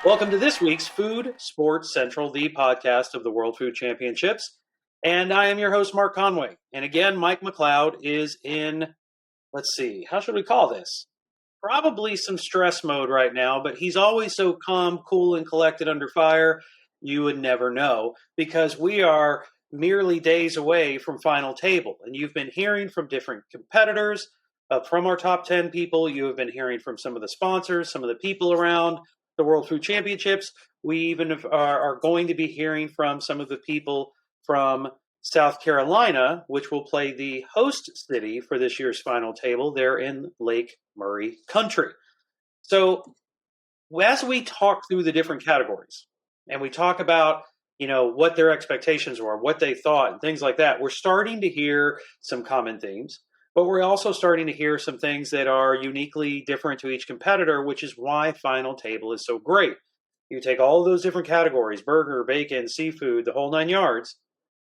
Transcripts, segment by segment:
Welcome to this week's Food Sports Central, the podcast of the World Food Championships. And I am your host, Mark Conway. And again, Mike McLeod is in, let's see, how should we call this? Probably some stress mode right now, but he's always so calm, cool, and collected under fire, you would never know, because we are merely days away from final table. And you've been hearing from different competitors, from our top 10 people. You have been hearing from some of the sponsors, some of the people around the World Food Championships. We even are going to be hearing from some of the people from South Carolina, which will play the host city for this year's final table. They're in Lake Murray country. So as we talk through the different categories and we talk about, what their expectations were, what they thought, and things like that, we're starting to hear some common themes. But we're also starting to hear some things that are uniquely different to each competitor, which is why Final Table is so great. You take all of those different categories, burger, bacon, seafood, the whole 9 yards,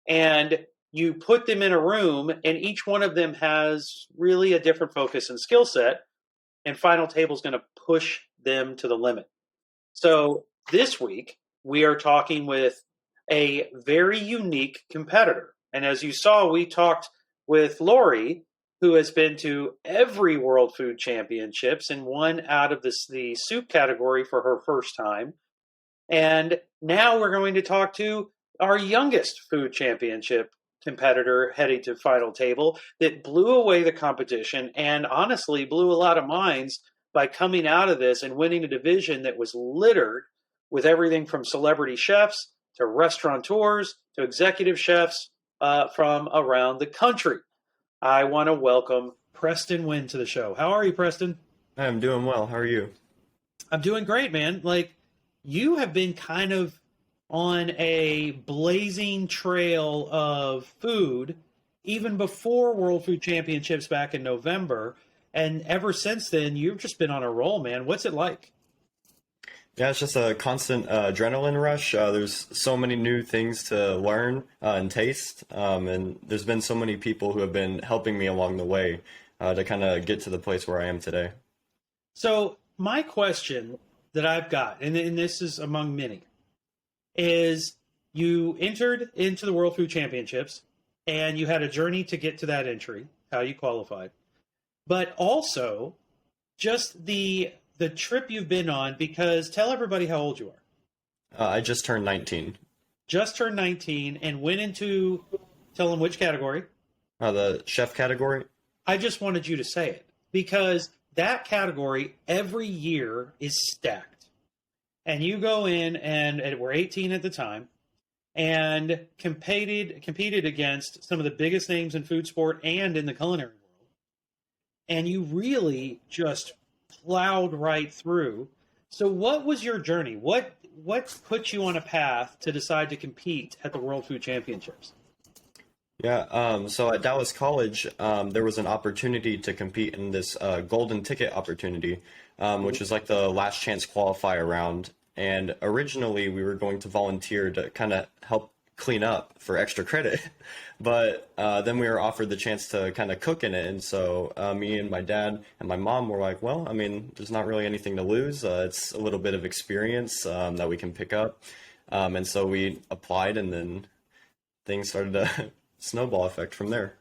and you put them in a room, and each one of them has really a different focus and skill set, and Final Table is going to push them to the limit. So this week, we are talking with a very unique competitor. And as you saw, we talked with Lori, who has been to every World Food Championships and won out of the soup category for her first time. And now we're going to talk to our youngest food championship competitor heading to final table that blew away the competition and honestly blew a lot of minds by coming out of this and winning a division that was littered with everything from celebrity chefs to restaurateurs to executive chefs from around the country. I want to welcome Preston Nguyen to the show. How are you, Preston? I'm doing well. How are you? I'm doing great, man. You have been kind of on a blazing trail of food even before World Food Championships back in November. And ever since then, you've just been on a roll, man. What's it like? Yeah, it's just a constant adrenaline rush. There's so many new things to learn and taste, and there's been so many people who have been helping me along the way to kind of get to the place where I am today. So my question that I've got, and this is among many, is you entered into the World Food Championships, and you had a journey to get to that entry, how you qualified, but also just the trip you've been on, because tell everybody how old you are. I just turned 19. Just turned 19 and went into, tell them which category. The chef category? I just wanted you to say it because that category every year is stacked. And you go in and we're 18 at the time and competed against some of the biggest names in food sport and in the culinary world. And you really just plowed right through. So what was your journey? What put you on a path to decide to compete at the World Food Championships? Yeah, so at Dallas College, there was an opportunity to compete in this golden ticket opportunity, which is like the last chance qualifier round. And originally we were going to volunteer to kind of help clean up for extra credit. But then we were offered the chance to kind of cook in it. And so me and my dad and my mom were like, well, I mean, there's not really anything to lose. It's a little bit of experience that we can pick up. And so we applied, and then things started to snowball effect from there.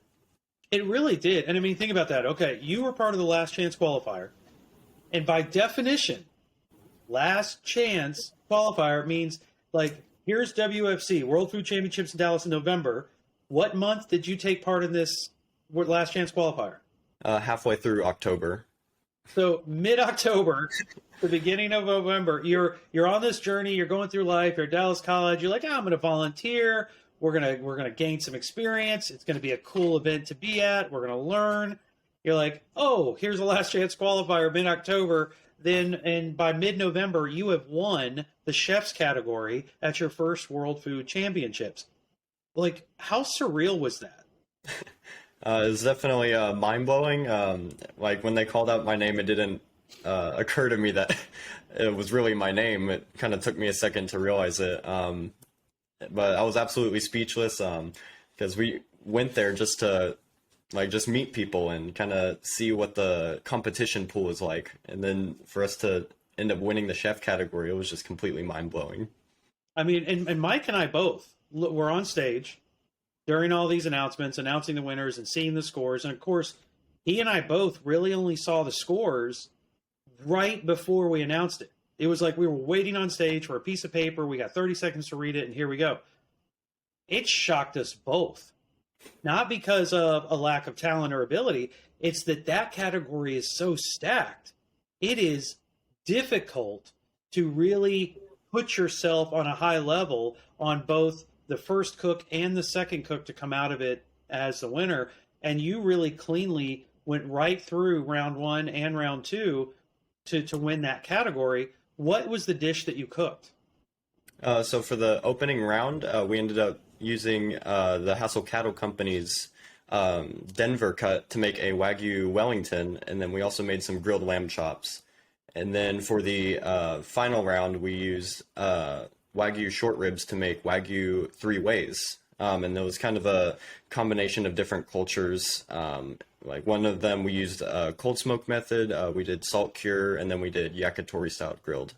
It really did. And I mean, think about that. Okay, you were part of the last chance qualifier. And by definition, last chance qualifier means here's WFC, World Food Championships in Dallas in November. What month did you take part in this last chance qualifier? Halfway through October. So mid-October, the beginning of November, you're on this journey. You're going through life. You're at Dallas College. You're like, I'm going to volunteer. We're gonna gain some experience. It's going to be a cool event to be at. We're going to learn. You're like, oh, here's the last chance qualifier mid-October. Then, and by mid-November, you have won the chef's category at your first World Food Championships. How surreal was that? It was definitely mind-blowing. When they called out my name, it didn't occur to me that it was really my name. It kind of took me a second to realize it. But I was absolutely speechless because we went there just to just meet people and kind of see what the competition pool is like. And then for us to end up winning the chef category, it was just completely mind-blowing. I mean, and Mike and I both were on stage during all these announcements, announcing the winners and seeing the scores. And of course, he and I both really only saw the scores right before we announced it. It was like we were waiting on stage for a piece of paper. We got 30 seconds to read it, and here we go. It shocked us both. Not because of a lack of talent or ability. It's that category is so stacked. It is difficult to really put yourself on a high level on both the first cook and the second cook to come out of it as the winner. And you really cleanly went right through round one and round two to win that category. What was the dish that you cooked? So for the opening round, we ended up using the Hassel Cattle Company's Denver cut to make a Wagyu Wellington, and then we also made some grilled lamb chops. And then for the final round, we used Wagyu short ribs to make Wagyu three ways. And there was kind of a combination of different cultures. Like one of them, we used a cold smoke method. We did salt cure, and then we did yakitori style grilled.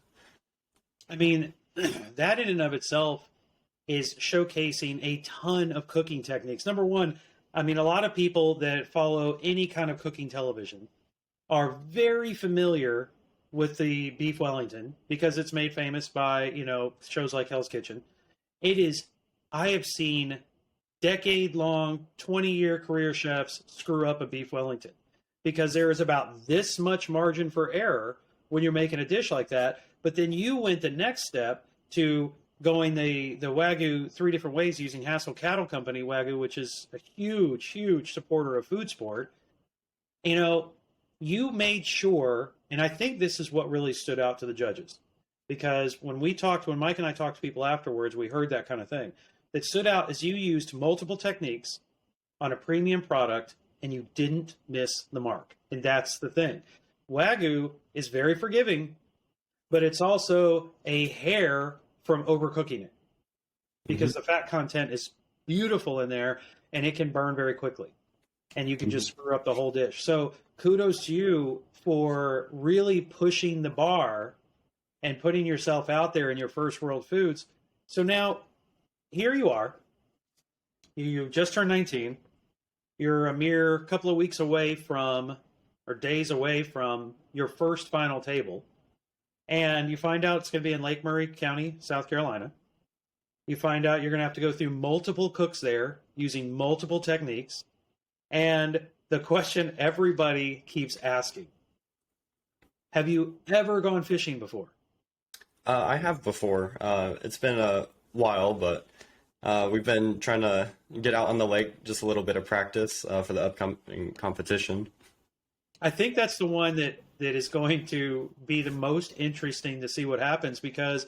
I mean, that in and of itself is showcasing a ton of cooking techniques. Number one, I mean, a lot of people that follow any kind of cooking television are very familiar with the beef Wellington because it's made famous by, shows like Hell's Kitchen. I have seen decade-long, 20-year career chefs screw up a beef Wellington because there is about this much margin for error when you're making a dish like that. But then you went the next step to going the Wagyu three different ways using Hassel Cattle Company Wagyu, which is a huge, huge supporter of FoodSport. You made sure, and I think this is what really stood out to the judges, because when Mike and I talked to people afterwards, we heard that kind of thing. That stood out is you used multiple techniques on a premium product and you didn't miss the mark. And that's the thing. Wagyu is very forgiving, but it's also a hair from overcooking it because the fat content is beautiful in there and it can burn very quickly and you can just screw up the whole dish. So kudos to you for really pushing the bar and putting yourself out there in your first world foods. So now here you are, you just turned 19. You're a mere couple of weeks away from, or days away from your first final table. And you find out it's going to be in Lake Murray County, South Carolina. You find out you're going to have to go through multiple cooks there using multiple techniques. And the question everybody keeps asking, have you ever gone fishing before? I have before. It's been a while, but we've been trying to get out on the lake, just a little bit of practice for the upcoming competition. I think that's the one that is going to be the most interesting to see what happens, because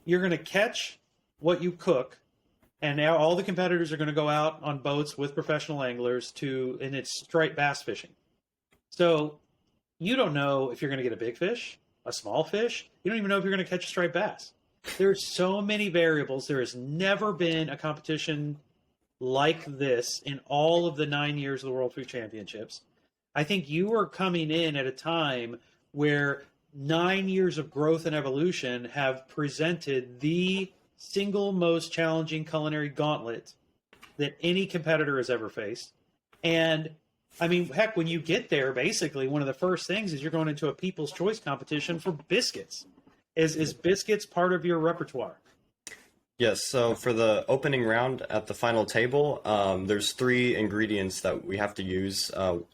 you're going to catch what you cook, and now all the competitors are going to go out on boats with professional anglers and it's striped bass fishing. So you don't know if you're going to get a big fish, a small fish. You don't even know if you're going to catch a striped bass. There's so many variables. There has never been a competition like this in all of the 9 years of the World Food Championships. I think you are coming in at a time where 9 years of growth and evolution have presented the single most challenging culinary gauntlet that any competitor has ever faced. And I mean, heck, when you get there, basically one of the first things is you're going into a People's Choice competition for biscuits. Is biscuits part of your repertoire? Yes, so for the opening round at the final table, there's 3 ingredients that we have to use,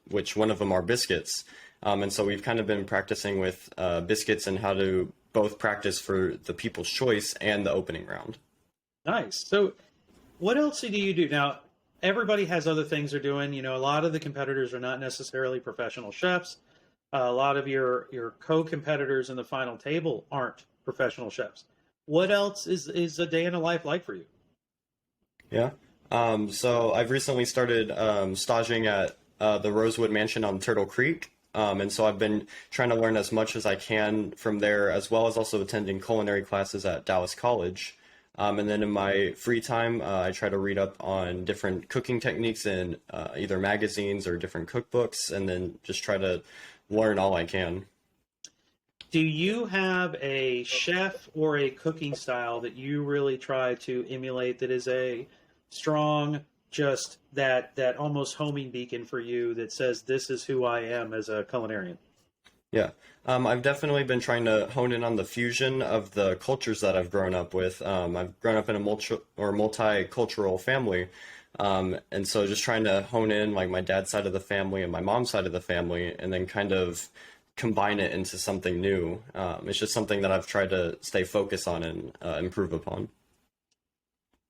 which one of them are biscuits. And so we've kind of been practicing with biscuits and how to both practice for the People's Choice and the opening round. Nice. So what else do you do? Now, everybody has other things they're doing. A lot of the competitors are not necessarily professional chefs. A lot of your co-competitors in the final table aren't professional chefs. What else is a day in a life like for you? Yeah. So I've recently started staging at the Rosewood Mansion on Turtle Creek. And so I've been trying to learn as much as I can from there, as well as also attending culinary classes at Dallas College. And then in my free time, I try to read up on different cooking techniques in either magazines or different cookbooks, and then just try to learn all I can. Do you have a chef or a cooking style that you really try to emulate that is a strong, just that almost homing beacon for you that says this is who I am as a culinarian? Yeah. I've definitely been trying to hone in on the fusion of the cultures that I've grown up with. I've grown up in a multicultural family. And so just trying to hone in like my dad's side of the family and my mom's side of the family, and then kind of combine it into something new. It's just something that I've tried to stay focused on and improve upon.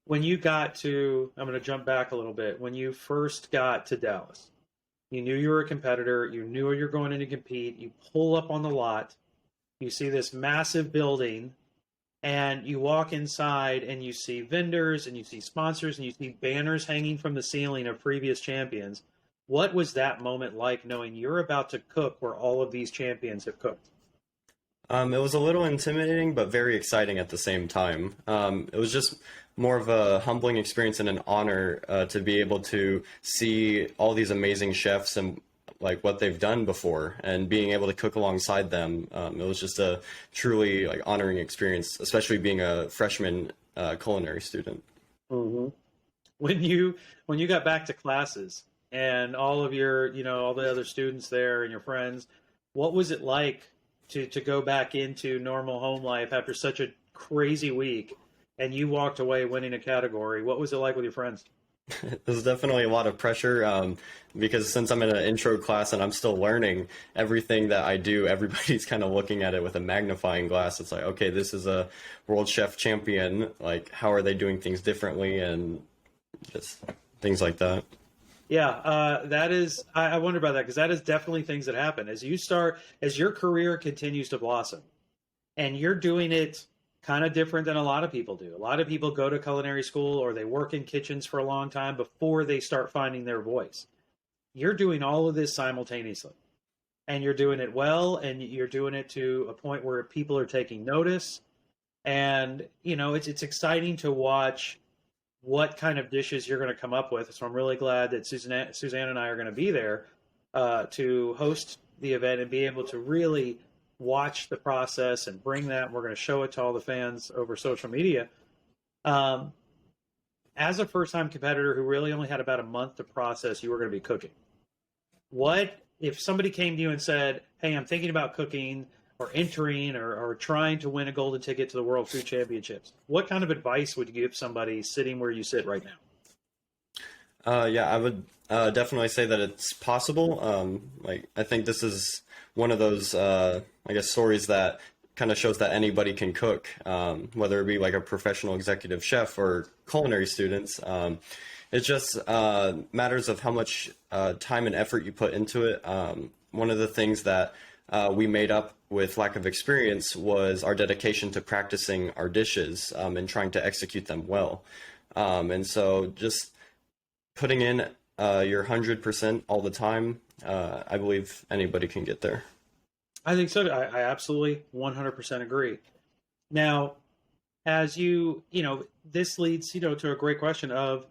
When you got to, I'm going to jump back a little bit. When you first got to Dallas, you knew you were a competitor. You knew you're going in to compete. You pull up on the lot. You see this massive building, and you walk inside, and you see vendors, and you see sponsors, and you see banners hanging from the ceiling of previous champions. What was that moment like, knowing you're about to cook where all of these champions have cooked? It was a little intimidating, but very exciting at the same time. It was just more of a humbling experience and an honor to be able to see all these amazing chefs and like what they've done before, and being able to cook alongside them. It was just a truly like honoring experience, especially being a freshman culinary student. Mm-hmm. When you got back to classes and all of your, all the other students there and your friends, what was it like to go back into normal home life after such a crazy week, and you walked away winning a category? What was it like with your friends? There's definitely a lot of pressure because since I'm in an intro class and I'm still learning everything that I do, everybody's kind of looking at it with a magnifying glass. It's like, okay, this is a world chef champion. Like, how are they doing things differently, and just things like that. Yeah, that is. I wonder about that, because that is definitely things that happen as your career continues to blossom, and you're doing it kind of different than a lot of people do. A lot of people go to culinary school or they work in kitchens for a long time before they start finding their voice. You're doing all of this simultaneously, and you're doing it well, and you're doing it to a point where people are taking notice. And it's exciting to watch what kind of dishes you're going to come up with. So I'm really glad that Suzanne and I are going to be there to host the event and be able to really watch the process and bring that. We're going to show it to all the fans over social media. As a first-time competitor who really only had about a month to process, you were going to be cooking. What if somebody came to you and said, hey, I'm thinking about cooking or entering or trying to win a golden ticket to the World Food Championships? What kind of advice would you give somebody sitting where you sit right now? Yeah, I would definitely say that it's possible. Like, I think this is one of those, I guess, stories that kind of shows that anybody can cook, whether it be like a professional executive chef or culinary students. It just matters of how much time and effort you put into it. One of the things that we made up with lack of experience was our dedication to practicing our dishes and trying to execute them well. And so just putting in your 100% all the time, I believe anybody can get there. I think so. I absolutely 100% agree. Now, as this leads, to a great question of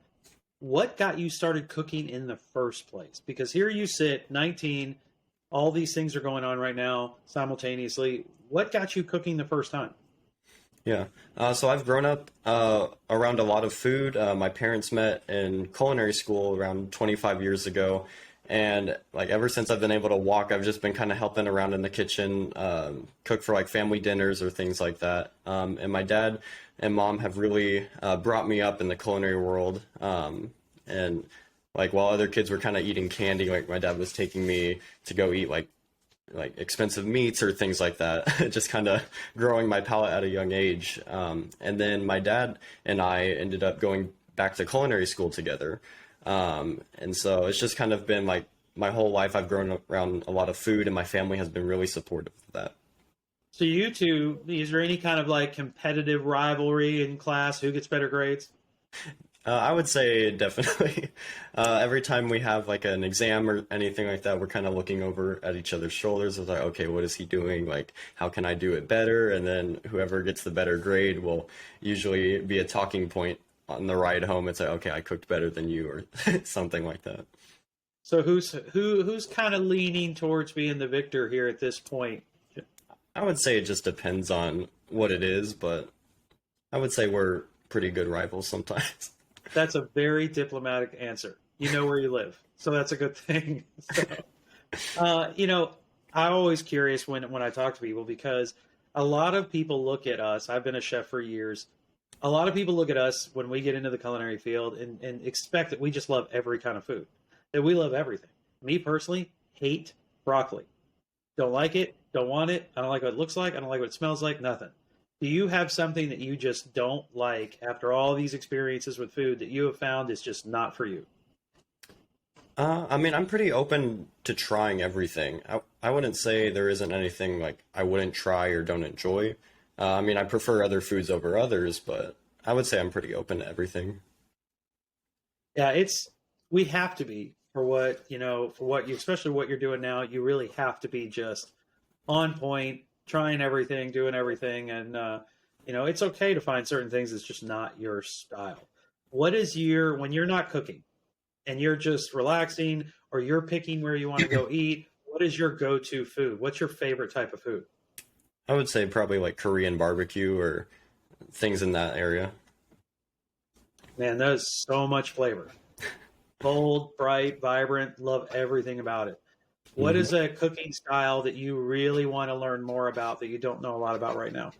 what got you started cooking in the first place? Because here you sit, 19, all these things are going on right now simultaneously. What got you cooking the first time? Yeah. So I've grown up around a lot of food. My parents met in culinary school around 25 years ago. And like ever since I've been able to walk, I've just been kind of helping around in the kitchen, cook for like family dinners or things like that. And my dad and mom have really brought me up in the culinary world. And like while other kids were kind of eating candy, like my dad was taking me to go eat like expensive meats or things like that, just kind of growing my palate at a young age. And then my dad and I ended up going back to culinary school together. And so it's just kind of been like my whole life I've grown around a lot of food, and my family has been really supportive of that. So you two, is there any kind of like competitive rivalry in class? Who gets better grades? I would say definitely. Every time we have like an exam or anything like that, we're kind of looking over at each other's shoulders. It's like, okay, what is he doing? Like, how can I do it better? And then whoever gets the better grade will usually be a talking point on the ride home. It's like, okay, I cooked better than you, or something like that. So who's kind of leaning towards being the victor here at this point? I would say it just depends on what it is, but I would say we're pretty good rivals sometimes. That's a very diplomatic answer. You know where you live, so that's a good thing. So, I'm always curious when I talk to people because a lot of people look at us. I've been a chef for years. A lot of people look at us when we get into the culinary field and expect that we just love every kind of food, that we love everything. Me personally, hate broccoli. Don't like it, don't want it. I don't like what it looks like. I don't like what it smells like, nothing. Do you have something that you just don't like after all these experiences with food that you have found is just not for you? I mean, I'm pretty open to trying everything. I wouldn't say there isn't anything like I wouldn't try or don't enjoy. I mean, I prefer other foods over others, but I would say I'm pretty open to everything. Yeah, we have to be for what you, especially what you're doing now, you really have to be just on point, trying everything, doing everything. And, it's okay to find certain things that's just not your style. When you're not cooking and you're just relaxing or you're picking where you want to go eat, what is your go-to food? What's your favorite type of food? I would say probably like Korean barbecue or things in that area. Man, that is so much flavor. Bold, bright, vibrant, love everything about it. What hmm is a cooking style that you really want to learn more about that you don't know a lot about right now?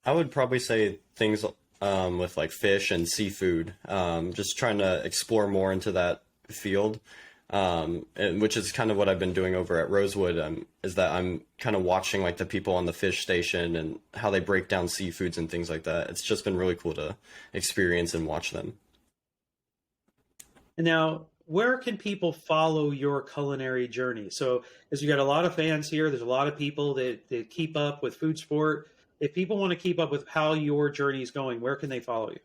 I would probably say things with like fish and seafood. Just trying to explore more into that field, and which is kind of what I've been doing over at Rosewood. Is that I'm kind of watching like the people on the fish station and how they break down seafoods and things like that. It's just been really cool to experience and watch them. And now, where can people follow your culinary journey? So, as you got a lot of fans here, there's a lot of people that keep up with Food Sport. If people want to keep up with how your journey is going, where can they follow you?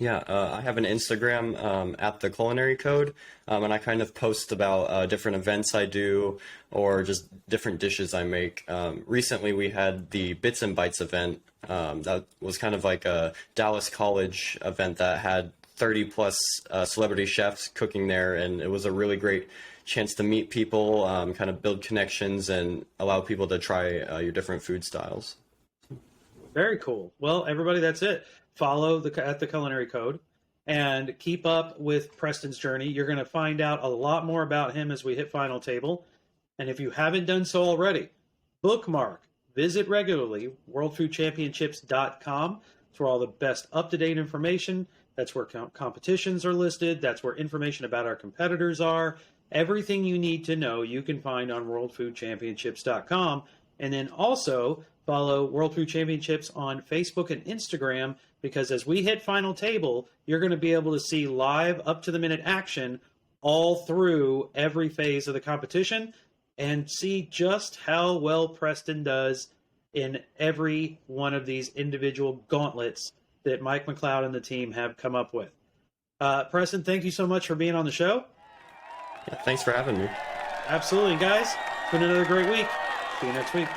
Yeah, I have an Instagram at the Culinary Code, and I kind of post about different events I do or just different dishes I make. Recently, we had the Bits and Bites event. That was kind of like a Dallas College event that had 30 plus celebrity chefs cooking there, and it was a really great chance to meet people, kind of build connections, and allow people to try your different food styles. Very cool. Well, everybody, that's it. Follow at the Culinary Code and keep up with Preston's journey. You're going to find out a lot more about him as we hit final table. And if you haven't done so already, bookmark, visit regularly, worldfoodchampionships.com. That's where all the best up-to-date information. That's where competitions are listed. That's where information about our competitors are. Everything you need to know you can find on worldfoodchampionships.com. And then also follow World Food Championships on Facebook and Instagram, because as we hit final table, you're going to be able to see live up to the minute action all through every phase of the competition and see just how well Preston does in every one of these individual gauntlets that Mike McLeod and the team have come up with. Preston, thank you so much for being on the show. Yeah, thanks for having me. Absolutely, guys. It's been another great week. See you next week.